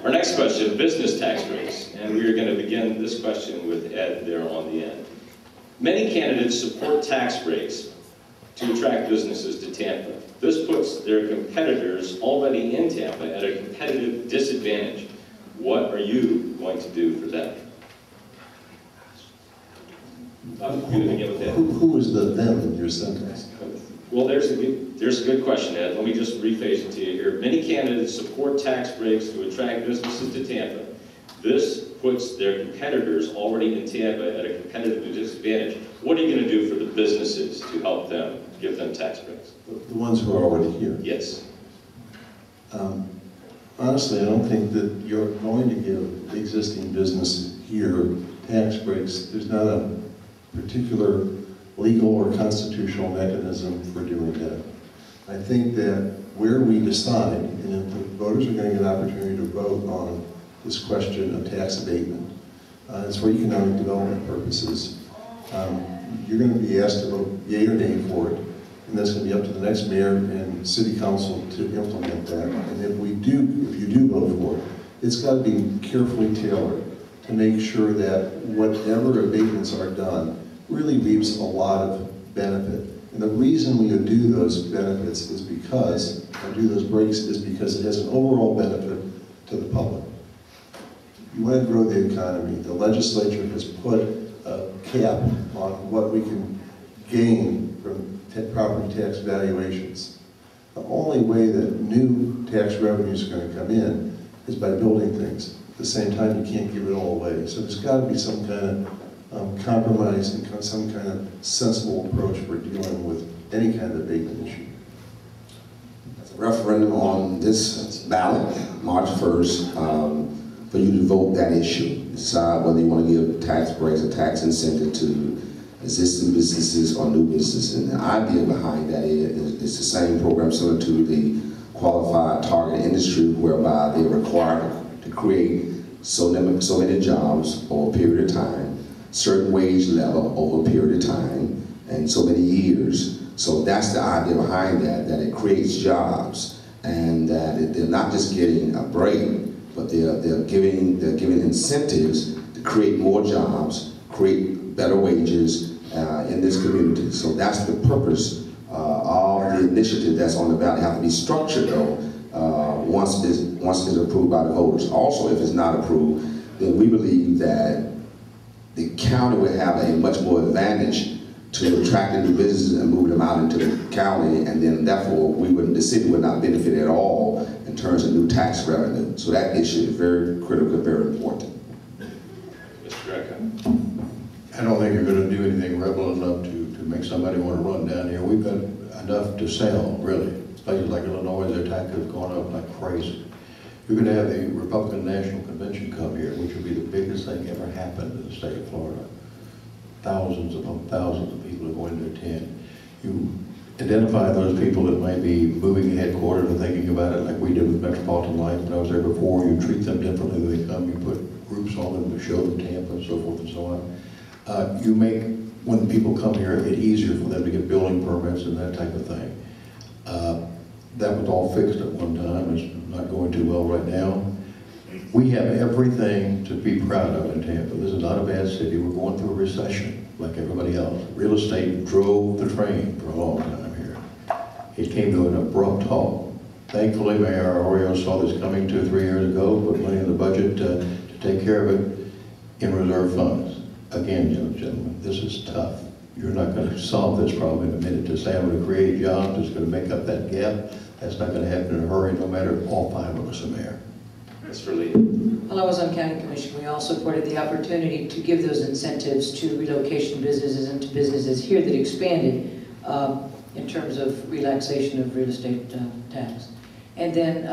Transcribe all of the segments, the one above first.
Our next question, business tax rates. And we are going to begin this question with Ed there on the end. Many candidates support tax breaks to attract businesses to Tampa. This puts their competitors already in Tampa at a competitive disadvantage. What are you going to do for them? I'm going to begin with Ed. Who is the them in your sentence? Well, there's a good question, Ed. Let me just rephrase it to you here. Many candidates support tax breaks to attract businesses to Tampa. This puts their competitors already in Tampa at a competitive disadvantage. What are you going to do for the businesses to help them, give them tax breaks? The ones who are already here? Yes. Honestly, I don't think that you're going to give the existing business here tax breaks. There's not a particular legal or constitutional mechanism for doing that. I think that where we decide, and if the voters are going to get an opportunity to vote on this question of tax abatement, it's for economic development purposes. You're going to be asked to vote yea or nay for it, and that's going to be up to the next mayor and city council to implement that. And if you do vote for it, it's got to be carefully tailored to make sure that whatever abatements are done really reaps a lot of benefit. And the reason we do those benefits is because, or do those breaks, is because it has an overall benefit to the public. You want to grow the economy. The legislature has put a cap on what we can gain from property tax valuations. The only way that new tax revenues are going to come in is by building things. At the same time, you can't give it all away. So there's got to be some kind of compromise and some kind of sensible approach for dealing with any kind of abatement issue. There's a referendum on this ballot, March 1st, for you to vote that issue. Decide whether you want to give tax breaks or tax incentive to existing businesses or new businesses. And the idea behind that is the same program similar to the qualified target industry, whereby they're required to create so many jobs over a period of time, certain wage level over a period of time, and so many years. So that's the idea behind that it creates jobs, and that they're not just getting a break, but they're giving incentives to create more jobs, create better wages in this community. So that's the purpose of the initiative that's on the ballot. It has to be structured though, once it's approved by the voters. Also, if it's not approved, then we believe that the county would have a much more advantage to attracting new businesses and moving them out into the county, and then therefore the city would not benefit at all in terms of new tax revenue. So that issue is very critical, very important. Mr. Greco. I don't think you're going to do anything rebel enough to make somebody want to run down here. We've got enough to sell, really. Places like Illinois, their taxes have gone up like crazy. You're going to have the Republican National Convention come here, which will be the biggest thing ever happened in the state of Florida. Thousands upon thousands of people are going to attend. You identify those people that might be moving headquarters and thinking about it like we did with Metropolitan Life when I was there before. You treat them differently when they come. You put groups on them to show them Tampa and so forth and so on. You make, when people come here, it easier for them to get building permits and that type of thing. That was all fixed at one time. It's not going too well right now. We have everything to be proud of in Tampa. This is not a bad city. We're going through a recession like everybody else. Real estate drove the train for a long time here. It came to an abrupt halt. Thankfully, Mayor Mayoral saw this coming 2 or 3 years ago, put money in the budget to take care of it in reserve funds. Again, young gentlemen, this is tough. You're not going to solve this problem in a minute. To say I'm going to create jobs that's going to make up that gap, that's not going to happen in a hurry, no matter if all 5 of us are mayor. Ms. Ferlita. While I was on county commission, we all supported the opportunity to give those incentives to relocation businesses and to businesses here that expanded in terms of relaxation of real estate tax. And then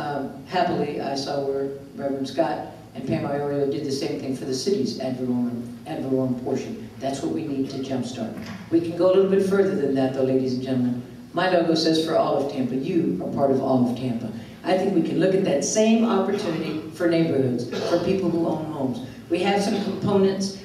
happily, I saw where Reverend Scott and Pam Mayoral did the same thing for the city's ad valorem portion. That's what we need to jumpstart. We can go a little bit further than that, though, ladies and gentlemen. My logo says for all of Tampa. You are part of all of Tampa. I think we can look at that same opportunity for neighborhoods, for people who own homes. We have some components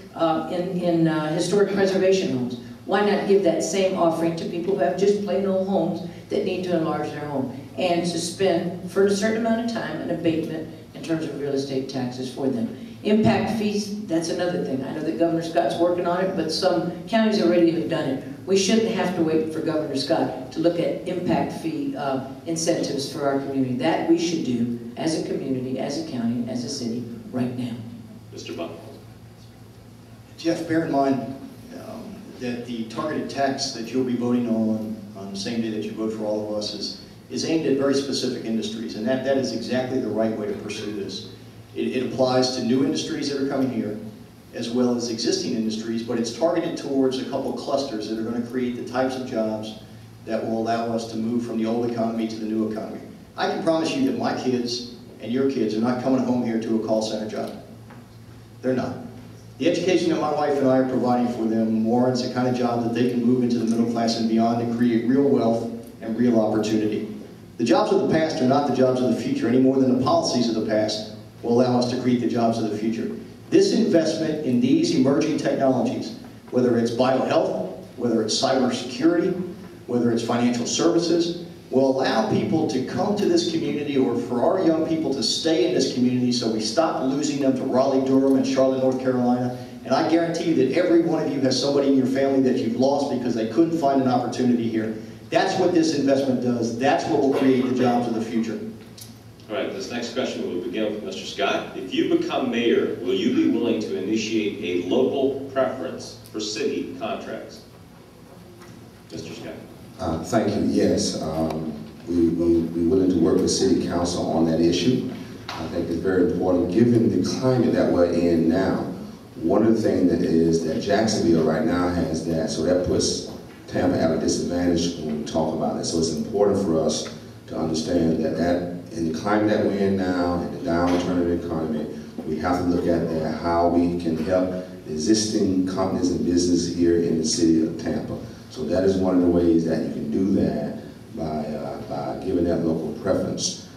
in historic preservation homes. Why not give that same offering to people who have just plain old homes that need to enlarge their home, and to spend for a certain amount of time an abatement and terms of real estate taxes for them. Impact fees, that's another thing. I know that Governor Scott's working on it, but some counties already have done it. We shouldn't have to wait for Governor Scott to look at impact fee incentives for our community. That we should do as a community, as a county, as a city, right now. Mr. Buckhorn. Jeff, bear in mind that the targeted tax that you'll be voting on the same day that you vote for all of us is aimed at very specific industries, and that is exactly the right way to pursue this. It applies to new industries that are coming here, as well as existing industries, but it's targeted towards a couple clusters that are going to create the types of jobs that will allow us to move from the old economy to the new economy. I can promise you that my kids and your kids are not coming home here to a call center job. They're not. The education that my wife and I are providing for them warrants the kind of job that they can move into the middle class and beyond and create real wealth and real opportunity. The jobs of the past are not the jobs of the future any more than the policies of the past will allow us to create the jobs of the future. This investment in these emerging technologies, whether it's biohealth, whether it's cybersecurity, whether it's financial services, will allow people to come to this community, or for our young people to stay in this community, so we stop losing them to Raleigh, Durham, and Charlotte, North Carolina. And I guarantee you that every one of you has somebody in your family that you've lost because they couldn't find an opportunity here. That's what this investment does. That's what will create the jobs of the future. All right, this next question will begin with Mr. Scott. If you become mayor, will you be willing to initiate a local preference for city contracts? Mr. Scott. Thank you. Yes, we're willing to work with City Council on that issue. I think it's very important, given the climate that we're in now. One of the things that is that Jacksonville right now has that, so that puts Tampa at a disadvantage when we talk about it. So it's important for us to understand that in the climate that we're in now, in the downturn of the economy, we have to look at that, how we can help existing companies and businesses here in the city of Tampa. So that is one of the ways that you can do that by giving that local preference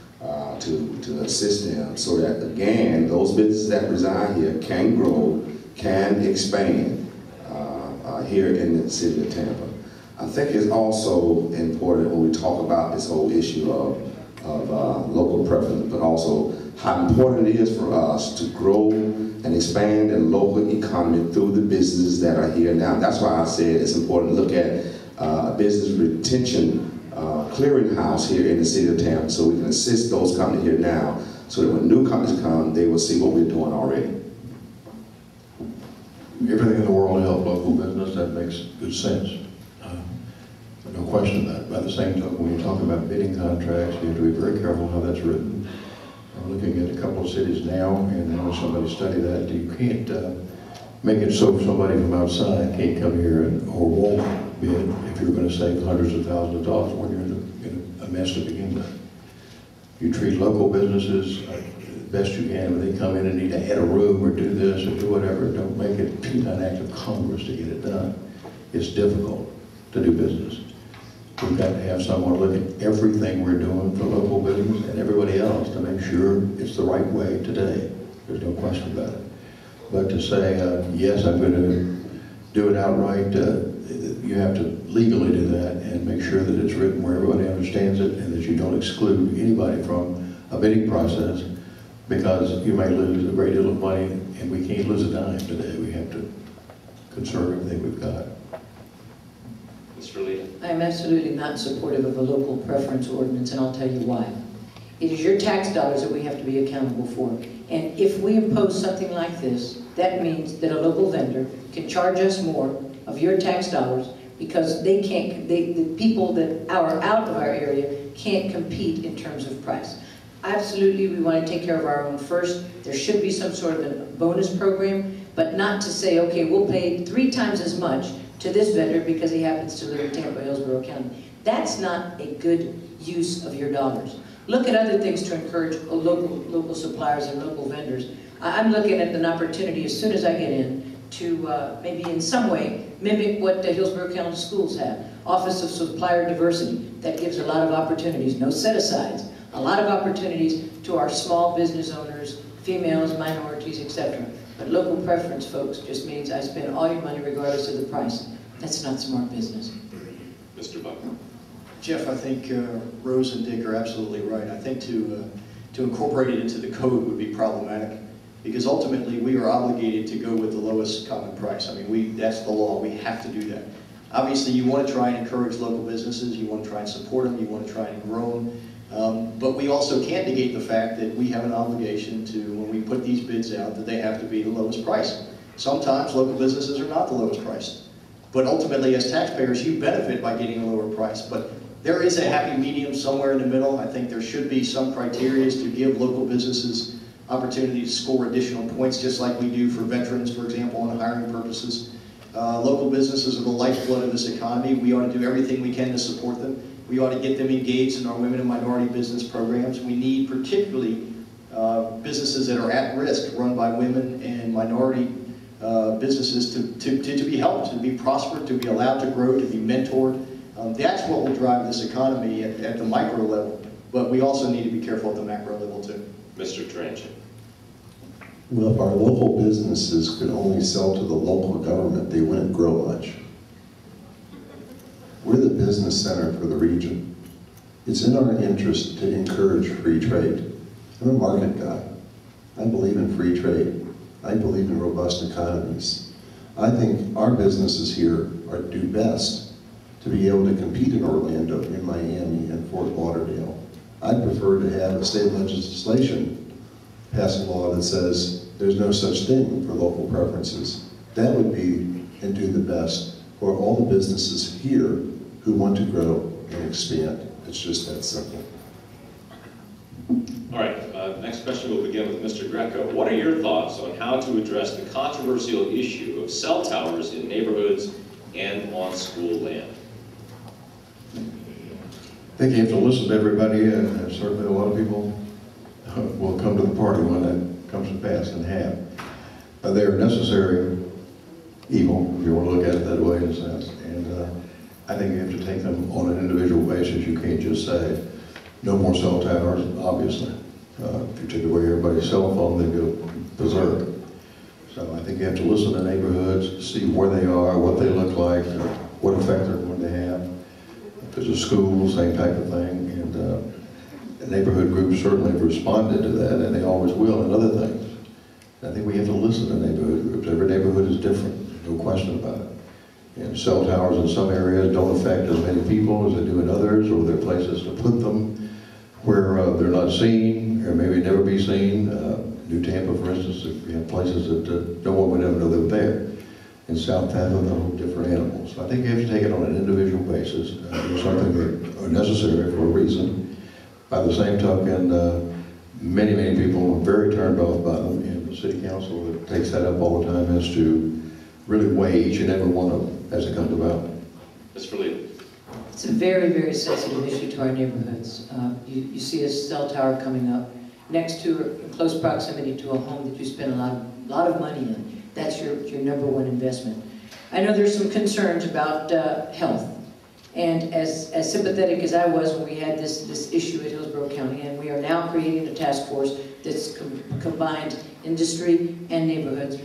to assist them, so that again, those businesses that reside here can grow, can expand here in the city of Tampa. I think it's also important when we talk about this whole issue of local preference, but also how important it is for us to grow and expand the local economy through the businesses that are here now. That's why I said it's important to look at a business retention clearinghouse here in the city of Tampa, so we can assist those companies here now, so that when new companies come, they will see what we're doing already. Everything in the world to help local business, that makes good sense. No question of that. By the same token, when you talk about bidding contracts, you have to be very careful how that's written. I'm looking at a couple of cities now, and I know somebody studied that. You can't make it so somebody from outside can't come here or won't bid if you're going to save hundreds of thousands of dollars when you're in a mess to begin with. You treat local businesses the best you can. When they come in and need to add a room or do this or do whatever, don't make it an act of Congress to get it done. It's difficult to do business. We've got to have someone look at everything we're doing for local business and everybody else to make sure it's the right way today. There's no question about it. But to say, yes, I'm going to do it outright, you have to legally do that and make sure that it's written where everybody understands it and that you don't exclude anybody from a bidding process, because you may lose a great deal of money, and we can't lose a dime today. We have to conserve everything we've got. Ms. Ferlita. I am absolutely not supportive of a local preference ordinance, and I'll tell you why. It is your tax dollars that we have to be accountable for. And if we impose something like this, that means that a local vendor can charge us more of your tax dollars because they can't, the people that are out of our area can't compete in terms of price. Absolutely, we want to take care of our own first. There should be some sort of a bonus program, but not to say, okay, we'll pay 3 times as much to this vendor because he happens to live in Tampa, Hillsborough County. That's not a good use of your dollars. Look at other things to encourage local suppliers and local vendors. I'm looking at an opportunity as soon as I get in to maybe in some way mimic what the Hillsborough County schools have. Office of Supplier Diversity, that gives a lot of opportunities, no set-asides, a lot of opportunities to our small business owners, females, minorities, etc. But local preference, folks, just means I spend all your money regardless of the price. That's not smart business. Mr. Buckhorn. Jeff, I think Rose and Dick are absolutely right. I think to to incorporate it into the code would be problematic, because ultimately we are obligated to go with the lowest common price. I mean, that's the law. We have to do that. Obviously, you want to try and encourage local businesses. You want to try and support them. You want to try and grow them. But we also can't negate the fact that we have an obligation to, when we put these bids out, that they have to be the lowest price. Sometimes local businesses are not the lowest price. But ultimately, as taxpayers, you benefit by getting a lower price. But there is a happy medium somewhere in the middle. I think there should be some criteria to give local businesses opportunity to score additional points, just like we do for veterans, for example, on hiring purposes. Local businesses are the lifeblood of this economy. We ought to do everything we can to support them. We ought to get them engaged in our women and minority business programs. We need particularly businesses that are at risk, run by women and minority businesses to be helped, to be prospered, to be allowed to grow, to be mentored. That's what will drive this economy at the micro level. But we also need to be careful at the macro level too. Mr. Turanchik. Well, if our local businesses could only sell to the local government, they wouldn't grow much. We're the business center for the region. It's in our interest to encourage free trade. I'm a market guy. I believe in free trade. I believe in robust economies. I think our businesses here do best to be able to compete in Orlando, in Miami, and Fort Lauderdale. I'd prefer to have a state legislation pass a law that says there's no such thing for local preferences. That would be and do the best for all the businesses here who want to grow and expand. It's just that simple. All right, next question will begin with Mr. Greco. What are your thoughts on how to address the controversial issue of cell towers in neighborhoods and on school land? I think you have to listen to everybody, and certainly a lot of people will come to the party when that comes to pass and have. They are necessary evil, if you want to look at it that way in a sense. And I think you have to take them on an individual basis. You can't just say, no more cell towers, obviously. If you take away everybody's cell phone, they go berserk. So I think you have to listen to neighborhoods, see where they are, what they look like, what effect they're going to have. If there's a school, same type of thing. And the neighborhood groups certainly have responded to that, and they always will, and other things. I think we have to listen to neighborhood groups. Every neighborhood is different, no question about it. And cell towers in some areas don't affect as many people as they do in others, or there are places to put them where they're not seen, or maybe never be seen. New Tampa, for instance, we have places that no one would ever know they were there. In South Tampa, they're a whole different animals. So I think you have to take it on an individual basis. It's something that are necessary for a reason. By the same token, many, many people are very turned off by them, and the city council that takes that up all the time has to really weigh each and every one of them as it comes about. Ms. Ferlita. It's a very, very sensitive issue to our neighborhoods. You see a cell tower coming up next to, in close proximity to a home that you spend a lot of money in. That's your number one investment. I know there's some concerns about health. And as sympathetic as I was when we had this issue at Hillsborough County, and we are now creating a task force that's combined industry and neighborhoods,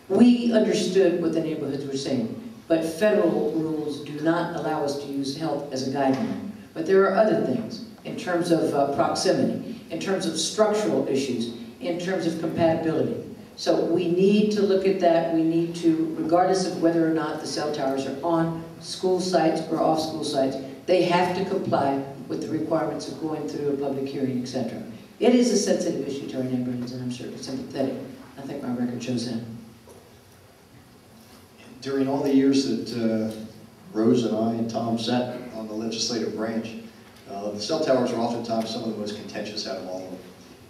we understood what the neighborhoods were saying. But federal rules do not allow us to use health as a guideline. But there are other things in terms of proximity, in terms of structural issues, in terms of compatibility. So we need to look at that. We need to, regardless of whether or not the cell towers are on school sites or off school sites, they have to comply with the requirements of going through a public hearing, etc. It is a sensitive issue to our neighborhoods, and I'm certainly sympathetic. I think my record shows that. During all the years that Rose and I and Tom sat on the legislative branch, the cell towers are oftentimes some of the most contentious out of all of them.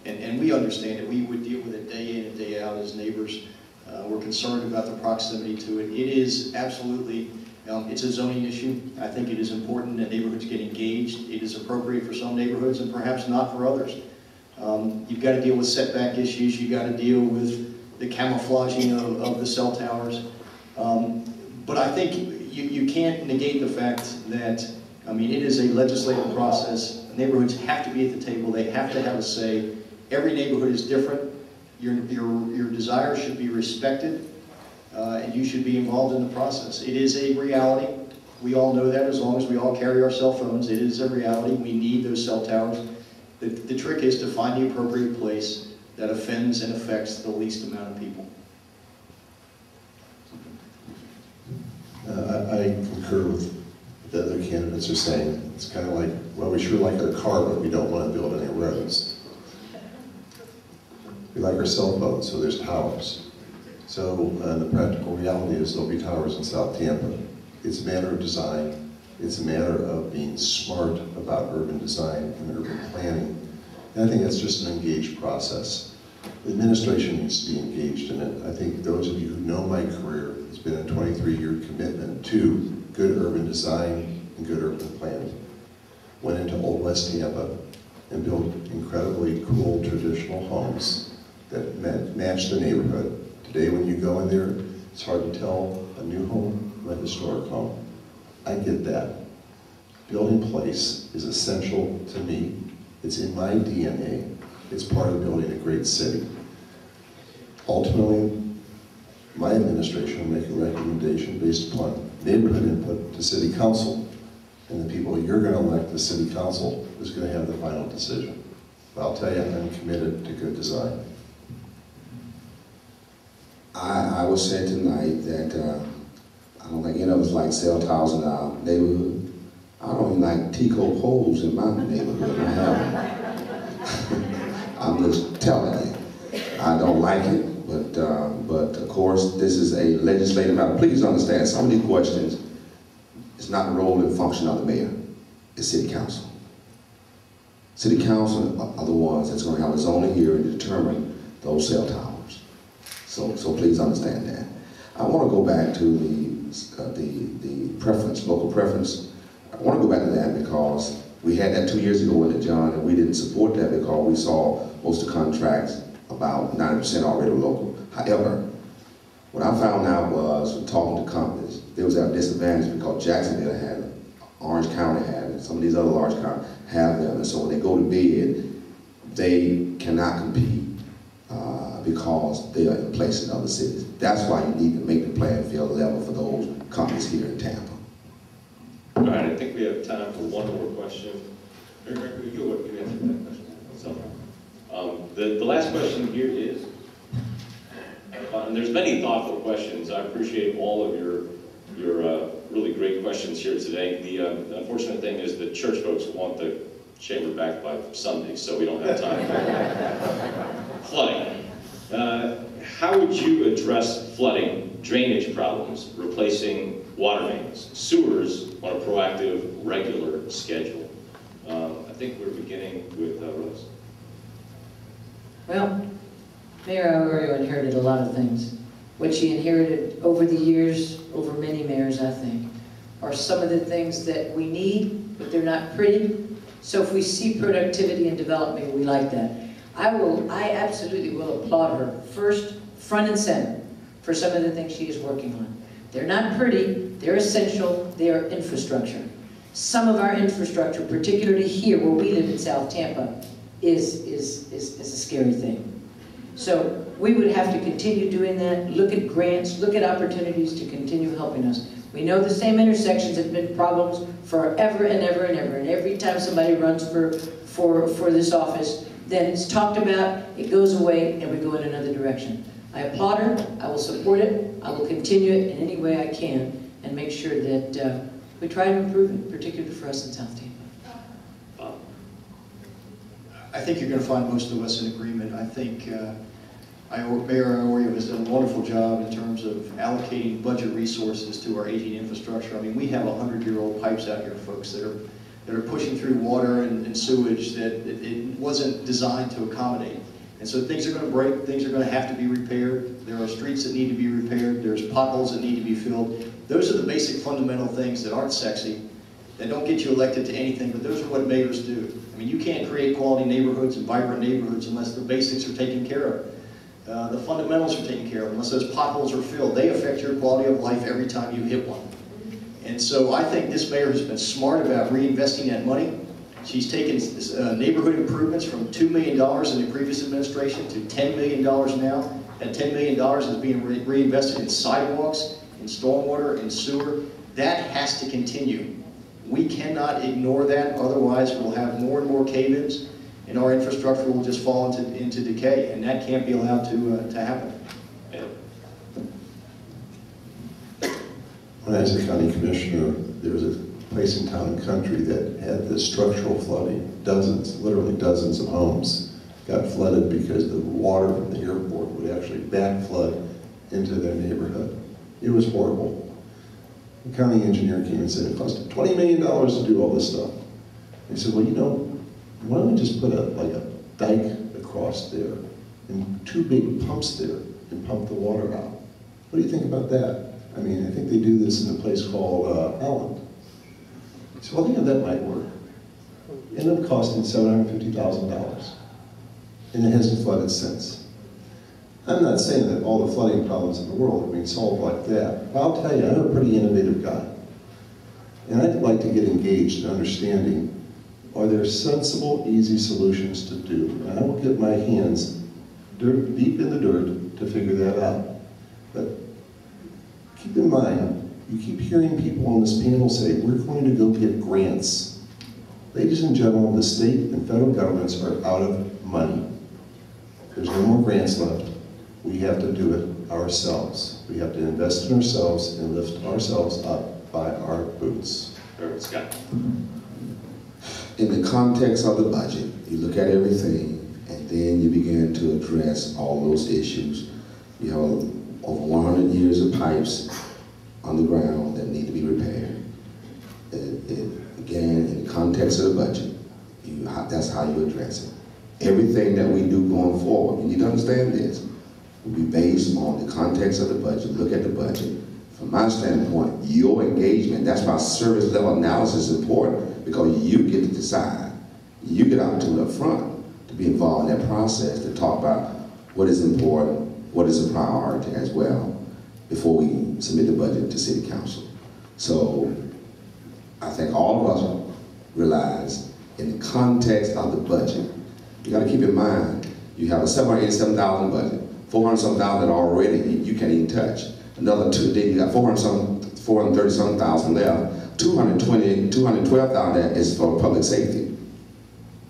And we understand it. We would deal with it day in and day out as neighbors. We're concerned about the proximity to it. It is absolutely, it's a zoning issue. I think it is important that neighborhoods get engaged. It is appropriate for some neighborhoods and perhaps not for others. You've got to deal with setback issues. You've got to deal with the camouflaging of the cell towers. But I think you can't negate the fact that, I mean, it is a legislative process. Neighborhoods have to be at the table. They have to have a say. Every neighborhood is different. Your desires should be respected, and you should be involved in the process. It is a reality. We all know that as long as we all carry our cell phones. It is a reality. We need those cell towers. The trick is to find the appropriate place that offends and affects the least amount of people. I concur with what the other candidates are saying. It's kind of like, well, we sure like our car, but we don't want to build any roads. We like our cell phones, so there's towers. So the practical reality is there'll be towers in South Tampa. It's a matter of design. It's a matter of being smart about urban design and urban planning. And I think that's just an engaged process. The administration needs to be engaged in it. I think those of you who know my career, it's been a 23-year commitment to good urban design and good urban planning. Went into Old West Tampa and built incredibly cool traditional homes that match the neighborhood. Today when you go in there, it's hard to tell a new home from a historic home. I get that. Building place is essential to me. It's in my DNA. It's part of building a great city. Ultimately, my administration will make a recommendation based upon neighborhood input to city council, and the people you're going to elect to city council is going to have the final decision. But I'll tell you, I'm committed to good design. I was saying tonight that I don't think any of us like cell towers in our neighborhood. I don't even like Tico poles in my neighborhood. I have. I'm just telling you, I don't like it. But of course, this is a legislative matter. Please understand, some of these questions, it's not the role and function of the mayor. It's city council. City council are the ones that's going to have a zoning hearing to determine those cell towers. So please understand that. I want to go back to the preference, local preference. I want to go back to that because we had that 2 years ago with it, John, and we didn't support that because we saw most of the contracts, about 90% already local. However, what I found out was, from talking to companies, they was at a disadvantage because Jacksonville had it, Orange County had it, some of these other large counties have them, and so when they go to bid, they cannot compete because they are in place in other cities. That's why you need to make the playing field level for those companies here in Tampa. All right, I think we have time for one more question. You answer that question. So, the last question here is, and there's many thoughtful questions. I appreciate all of your really great questions here today. The unfortunate thing is that church folks want the chamber back by Sunday, so we don't have time. Flooding. How would you address flooding, drainage problems, replacing water mains, sewers on a proactive, regular schedule? I think we're beginning with Rose. Well, Mayor Mayoral inherited a lot of things. What she inherited over the years, over many mayors, I think, are some of the things that we need, but they're not pretty. So if we see productivity and development, we like that. I absolutely will applaud her, first, front and center, for some of the things she is working on. They're not pretty, they're essential, they are infrastructure. Some of our infrastructure, particularly here where we live in South Tampa, is a scary thing. So we would have to continue doing that, look at grants, look at opportunities to continue helping us. We know the same intersections have been problems forever and ever and ever, and every time somebody runs for this office, then it's talked about, it goes away, and we go in another direction. I applaud her, I will support it, I will continue it in any way I can, and make sure that we try to improve it, particularly for us in South Tampa. I think you're going to find most of us in agreement. I think Mayor Mayoral has done a wonderful job in terms of allocating budget resources to our aging infrastructure. I mean, we have 100-year-old pipes out here, folks, that are pushing through water and sewage that it wasn't designed to accommodate. And so things are going to break, things are going to have to be repaired. There are streets that need to be repaired, there's potholes that need to be filled. Those are the basic fundamental things that aren't sexy, that don't get you elected to anything, but those are what mayors do. I mean, you can't create quality neighborhoods and vibrant neighborhoods unless the basics are taken care of. The fundamentals are taken care of. Unless those potholes are filled, they affect your quality of life every time you hit one. And so I think this mayor has been smart about reinvesting that money. She's taken neighborhood improvements from $2 million in the previous administration to $10 million now. That $10 million is being reinvested in sidewalks, in stormwater, in sewer. That has to continue. We cannot ignore that, otherwise we'll have more and more cave-ins. and our infrastructure will just fall into decay, and that can't be allowed to happen. When I was a county commissioner, there was a place in Town and Country that had this structural flooding. Dozens, literally dozens of homes got flooded because the water from the airport would actually back flood into their neighborhood. It was horrible. The county engineer came and said it cost $20 million to do all this stuff. He said, well, you know, why don't we just put like a dike across there and 2 big pumps there and pump the water out? What do you think about that? I mean, I think they do this in a place called Holland. He said, well, yeah, that might work. Ended up costing $750,000, and it hasn't flooded since. I'm not saying that all the flooding problems in the world have been solved like that, but I'll tell you, I'm a pretty innovative guy. And I'd like to get engaged in understanding, are there sensible, easy solutions to do? And I will get my hands deep in the dirt to figure that out. But keep in mind, you keep hearing people on this panel say, we're going to go get grants. Ladies and gentlemen, the state and federal governments are out of money. There's no more grants left. We have to do it ourselves. We have to invest in ourselves and lift ourselves up by our boots. Scott. In the context of the budget, you look at everything, and then you begin to address all those issues. You have over 100 years of pipes on the ground that need to be repaired. Again, in the context of the budget, that's how you address it. Everything that we do going forward, you need to understand this, will be based on the context of the budget. Look at the budget. From my standpoint, your engagement, that's why service level analysis is important, because you get to decide. You get opportunity up front to be involved in that process, to talk about what is important, what is a priority as well, before we submit the budget to City Council. So I think all of us realize in the context of the budget, you got to keep in mind, you have a $787,000 budget, 400-some-thousand already you can't even touch. Another two, then you got 430-some-thousand left. 212,000 that is for public safety.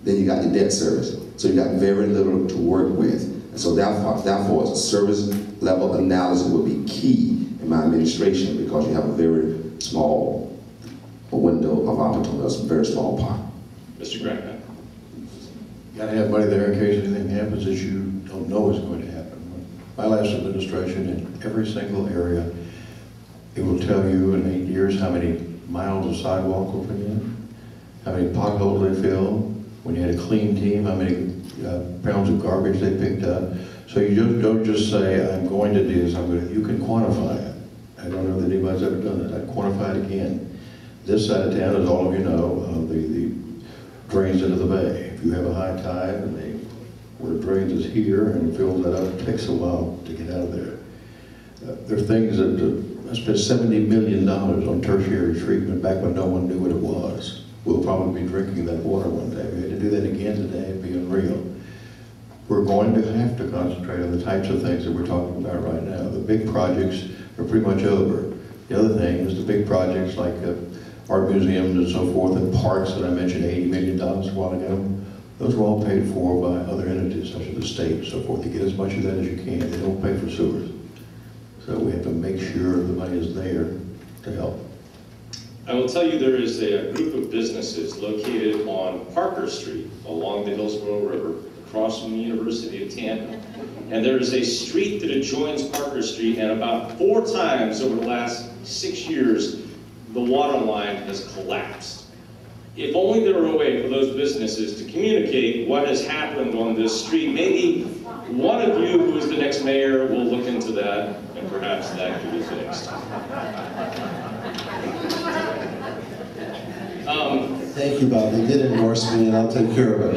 Then you got your debt service. So you got very little to work with. And so therefore service level analysis will be key in my administration, because you have a very small window of opportunity, a very small pot. Mr. Greco. You gotta have money there in case anything happens that you don't know is going to happen. My last administration, in every single area, it will tell you in 8 years how many miles of sidewalk were put in, how many potholes they filled, when you had a clean team, how many pounds of garbage they picked up. So you just don't just say, I'm going to do this, you can quantify it. I don't know that anybody's ever done that. I'd quantify it again. This side of town, as all of you know, the drains into the bay. If you have a high tide and where it drains is here and fills that up, it takes a while to get out of there. There are things that I spent $70 million on tertiary treatment back when no one knew what it was. We'll probably be drinking that water one day. We had to do that again today. It'd be unreal. We're going to have to concentrate on the types of things that we're talking about right now. The big projects are pretty much over. The other thing is the big projects like art museums and so forth, and parks that I mentioned $80 million a while ago. Those were all paid for by other entities, such as the state and so forth. You get as much of that as you can. They don't pay for sewers. So we have to make sure the money is there to help. I will tell you there is a group of businesses located on Parker Street along the Hillsborough River, across from the University of Tampa. And there is a street that adjoins Parker Street, and about 4 times over the last 6 years, the water line has collapsed. If only there were a way for those businesses to communicate what has happened on this street. Maybe one of you, who is the next mayor, will look into that, and perhaps that could be fixed. Thank you, Bob. They did endorse me, and I'll take care of it.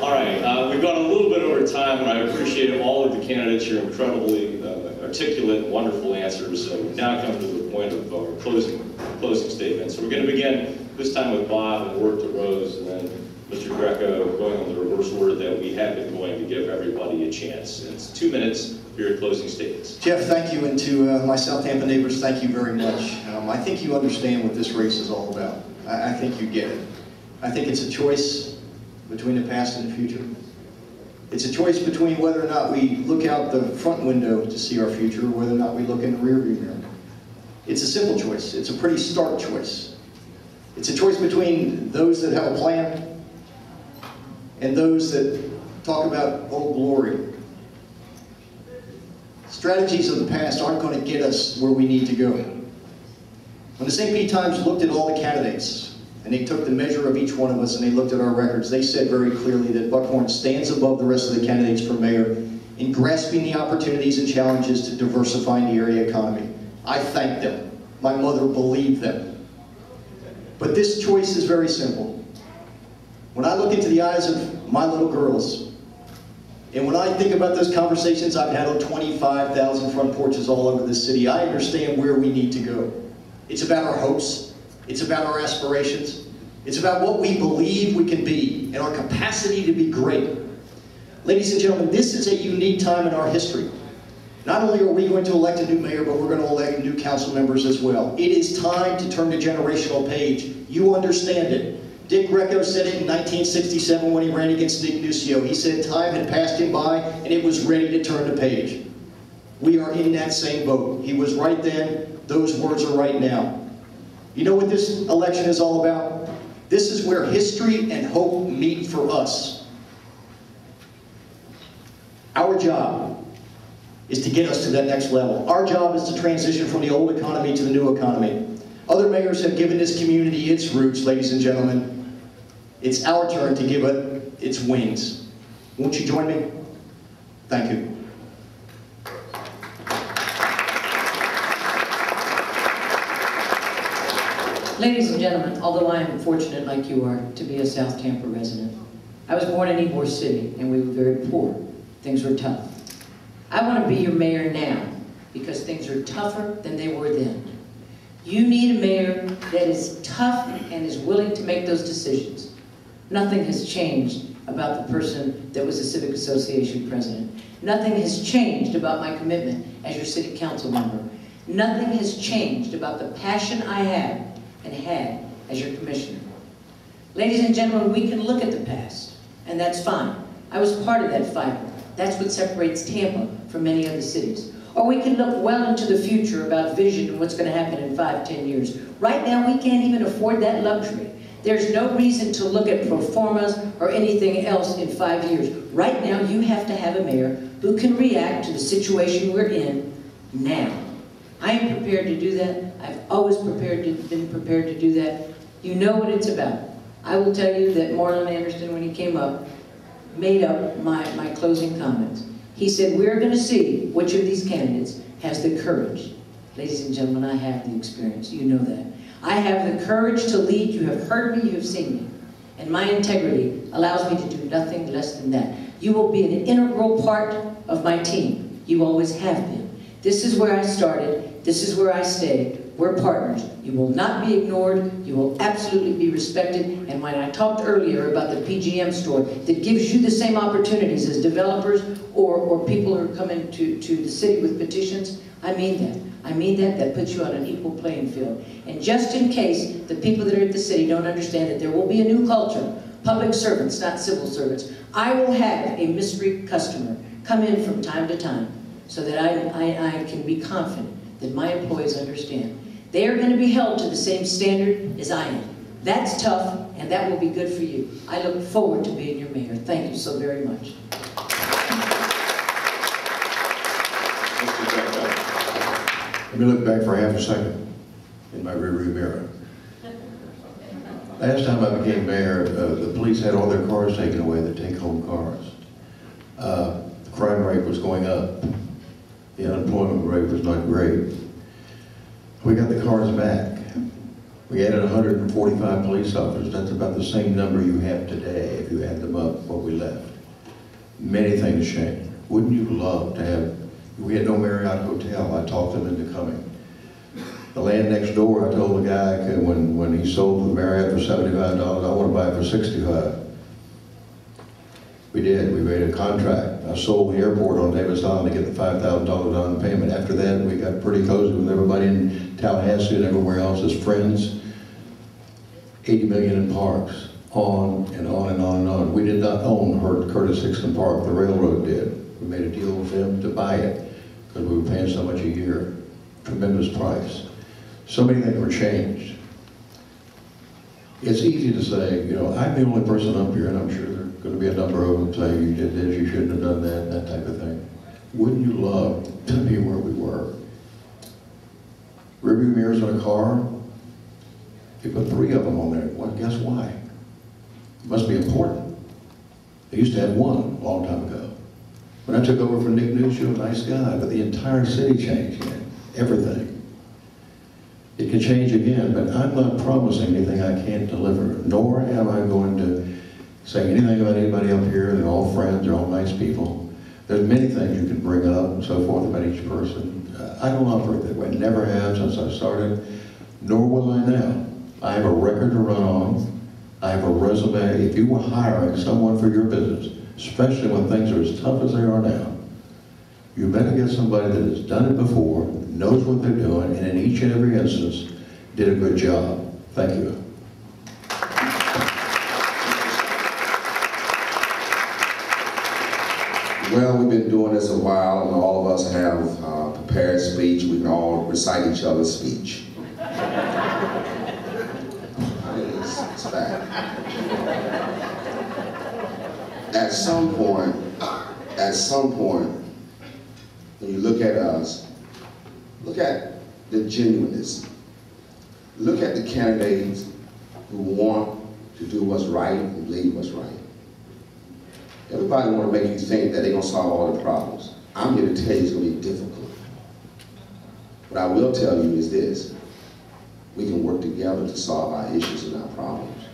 All right, we've gone a little bit over time, and I appreciate all of the candidates, your incredibly articulate, wonderful answers. So we've now come to the point of our closing statements. So we're going to begin this time with Bob and work to Rose, and then Mr. Greco going on the reverse order that we have been going to give everybody a chance. And it's 2 minutes for your closing statements. Jeff, thank you, and to my South Tampa neighbors, thank you very much. I think you understand what this race is all about. I think you get it. I think it's a choice between the past and the future. It's a choice between whether or not we look out the front window to see our future or whether or not we look in the rearview mirror. It's a simple choice. It's a pretty stark choice. It's a choice between those that have a plan and those that talk about old glory. Strategies of the past aren't going to get us where we need to go. When the St. Pete Times looked at all the candidates, and they took the measure of each one of us and they looked at our records, they said very clearly that Buckhorn stands above the rest of the candidates for mayor in grasping the opportunities and challenges to diversify the area economy. I thank them. My mother believed them. But this choice is very simple. When I look into the eyes of my little girls, and when I think about those conversations I've had on 25,000 front porches all over the city, I understand where we need to go. It's about our hopes. It's about our aspirations. It's about what we believe we can be and our capacity to be great. Ladies and gentlemen, this is a unique time in our history. Not only are we going to elect a new mayor, but we're going to elect new council members as well. It is time to turn the generational page. You understand it. Dick Greco said it in 1967 when he ran against Nick Nucio. He said time had passed him by and it was ready to turn the page. We are in that same boat. He was right then. Those words are right now. You know what this election is all about? This is where history and hope meet for us. Our job is to get us to that next level. Our job is to transition from the old economy to the new economy. Other mayors have given this community its roots, ladies and gentlemen. It's our turn to give it its wings. Won't you join me? Thank you. Ladies and gentlemen, although I am fortunate like you are to be a South Tampa resident, I was born in Ybor City and we were very poor. Things were tough. I want to be your mayor now because things are tougher than they were then. You need a mayor that is tough and is willing to make those decisions. Nothing has changed about the person that was a Civic Association president. Nothing has changed about my commitment as your city council member. Nothing has changed about the passion I have and had as your commissioner. Ladies and gentlemen, we can look at the past, and that's fine. I was part of that fight. That's what separates Tampa from many other cities. Or we can look well into the future about vision and what's going to happen in 5-10 years. Right now, we can't even afford that luxury. There's no reason to look at pro formas or anything else in 5 years. Right now, you have to have a mayor who can react to the situation we're in now. I am prepared to do that. I've always been prepared to do that. You know what it's about. I will tell you that Marlin Anderson, when he came up, made up my closing comments. He said, we're going to see which of these candidates has the courage. Ladies and gentlemen, I have the experience. You know that. I have the courage to lead. You have heard me. You have seen me. And my integrity allows me to do nothing less than that. You will be an integral part of my team. You always have been. This is where I started. This is where I stay. We're partners. You will not be ignored. You will absolutely be respected. And when I talked earlier about the PGM store that gives you the same opportunities as developers or people who are coming to the city with petitions, I mean that. I mean that. That puts you on an equal playing field. And just in case the people that are at the city don't understand that there will be a new culture, public servants, not civil servants, I will have a mystery customer come in from time to time so that I can be confident that my employees understand. They are going to be held to the same standard as I am. That's tough, and that will be good for you. I look forward to being your mayor. Thank you so very much. Let me look back for half a second in my rearview mirror. Last time I became mayor, the police had all their cars taken away, the take-home cars. The crime rate was going up. The unemployment rate was not great. We got the cars back. We added 145 police officers. That's about the same number you have today if you add them up, what we left. Many things changed. Wouldn't you love to have, we had no Marriott hotel. I talked them into coming. The land next door, I told the guy when he sold the Marriott for $75, I want to buy it for $65. We did. We made a contract. I sold the airport on Davis Island to get the $5,000 down payment. After that, we got pretty cozy with everybody in Tallahassee and everywhere else as friends. $80 million in parks. on and on and on and on. We did not own Curtis Hickson Park, the railroad did. We made a deal with them to buy it because we were paying so much a year. Tremendous price. So many things were changed. It's easy to say, you know, I'm the only person up here, and I'm sure there are going to be a number of them saying, you did this, you shouldn't have done that, that type of thing. Wouldn't you love to be where we were? Rearview mirrors on a car, you put 3 of them on there. Well, guess why? It must be important. They used to have 1 a long time ago. When I took over from Nick Nusio, nice guy, but the entire city changed again, everything. It can change again, but I'm not promising anything I can't deliver, nor am I going to say anything about anybody up here. They're all friends, they're all nice people. There's many things you can bring up and so forth about each person. I don't operate that way, never have since I started, nor will I now. I have a record to run on. I have a resume. If you were hiring someone for your business, especially when things are as tough as they are now, you better get somebody that has done it before, knows what they're doing, and in each and every instance, did a good job. Thank you. Well, we've been doing this a while, and all of us have prepared speech. We can all recite each other's speech. It's fact. At some point, when you look at us, look at the genuineness. Look at the candidates who want to do what's right and believe what's right. Everybody want to make you think that they're going to solve all the problems. I'm here to tell you it's going to be difficult. What I will tell you is this. We can work together to solve our issues and our problems.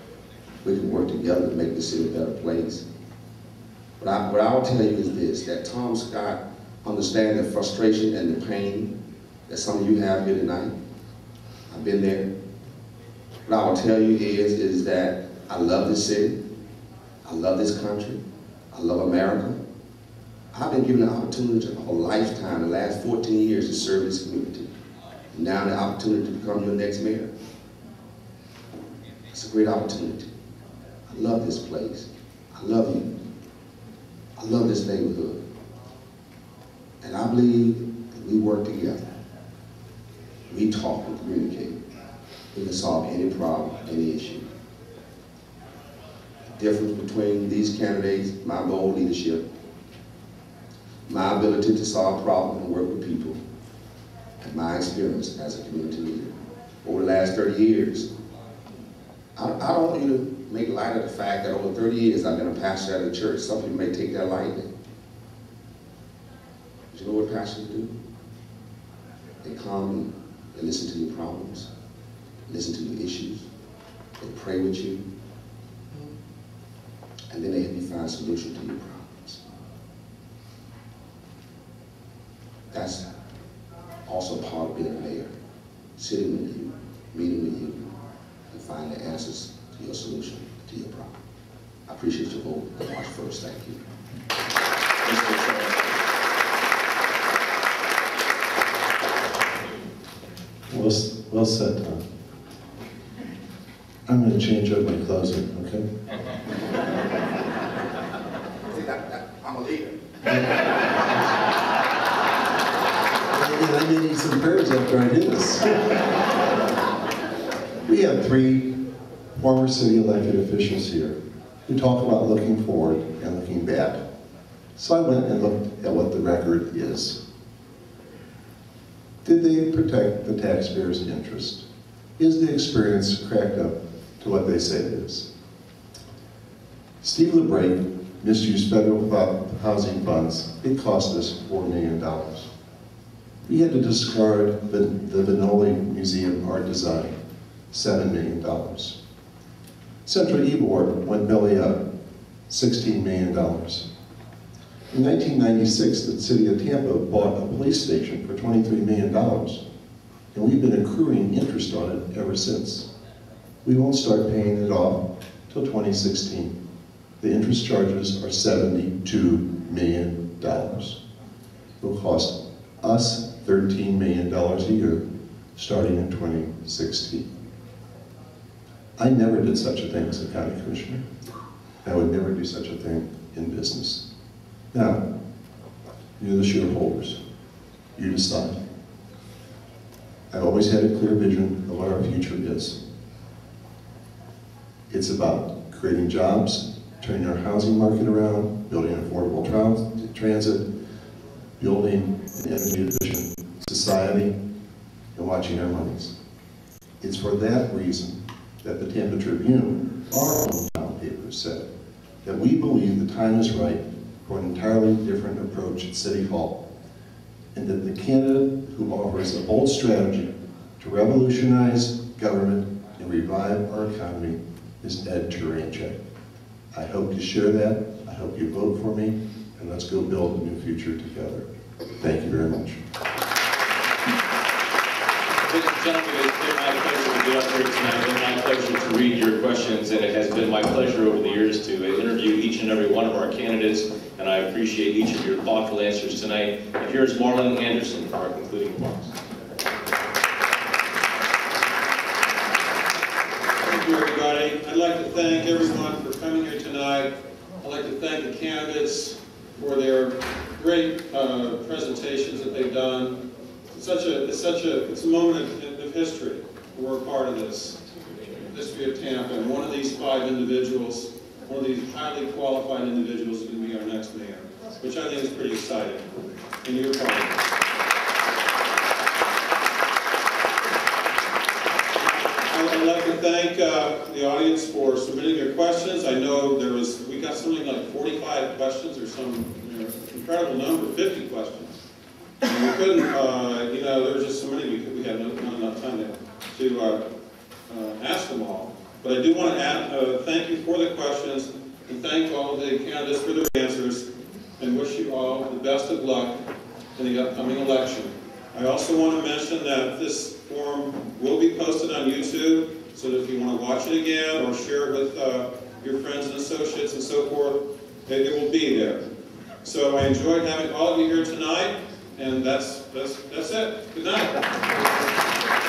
We can work together to make the city a better place. What I will tell you is this, that Tom Scott understands the frustration and the pain that some of you have here tonight. I've been there. What I will tell you is that I love this city. I love this country. I love America. I've been given the opportunity of a lifetime, the last 14 years, to serve this community. And now the opportunity to become your next mayor. It's a great opportunity. I love this place. I love you. I love this neighborhood. And I believe that we work together. We talk and communicate. We can solve any problem, any issue. The difference between these candidates, my bold leadership, my ability to solve problems and work with people, and my experience as a community leader. Over the last 30 years, I don't want you to make light of the fact that over 30 years I've been a pastor at a church. Some people may take that lightly. But you know what pastors do? They come, they listen to your problems, listen to your issues, they pray with you, and then they help you find a solution to your problems. That's also part of being a mayor, sitting with you, meeting with you, and finding the answers to your solution to your problem. I appreciate your vote on March 1st. Thank you. Well said, Tom. I'm going to change up my closing, okay? I'm a leader. I may need some prayers after I do this. We have 3 former city elected officials here who talk about looking forward and looking back. So I went and looked at what the record is. Did they protect the taxpayers' interest? Is the experience cracked up to what they say it is? Steve LeBrake misused federal housing funds. It cost us $4 million. We had to discard the Vinoli Museum art design, $7 million. Central Ybor went belly up, $16 million. In 1996, the city of Tampa bought a police station for $23 million, and we've been accruing interest on it ever since. We won't start paying it off till 2016. The interest charges are $72 million. It will cost us $13 million a year starting in 2016. I never did such a thing as a county commissioner. I would never do such a thing in business. Now, you're the shareholders. You decide. I've always had a clear vision of what our future is. It's about creating jobs, turning our housing market around, building affordable transit, building an energy efficient society, and watching our monies. It's for that reason that the Tampa Tribune, our hometown paper, said that we believe the time is right for an entirely different approach at City Hall, and that the candidate who offers a bold strategy to revolutionize government and revive our economy is Ed Turanchik. I hope you share that. I hope you vote for me, and let's go build a new future together. Thank you very much. Ladies and gentlemen, it's been my pleasure to be up here tonight. It's been my pleasure to read your questions, and it has been my pleasure over the years to interview each and every one of our candidates, and I appreciate each of your thoughtful answers tonight. And here's Marlin Anderson for our concluding remarks. Thank you, everybody. I'd like to thank everyone for coming here tonight. I'd like to thank the candidates for their great presentations that they've done. It's a moment of history. We're a part of this history of Tampa, and one of these 5 individuals, one of these highly qualified individuals, is going to be our next mayor, which I think is pretty exciting. And you're part of it. I'd like to thank the audience for submitting their questions. I know we got something like 45 questions or some incredible number, 50 questions. And we couldn't, there were just so many, we had not enough time to ask them all. But I do want to thank you for the questions and thank all of the candidates for their answers and wish you all the best of luck in the upcoming election. I also want to mention that this forum will be posted on YouTube, so that if you want to watch it again or share it with your friends and associates and so forth, it will be there. So I enjoyed having all of you here tonight. And that's it. Good night.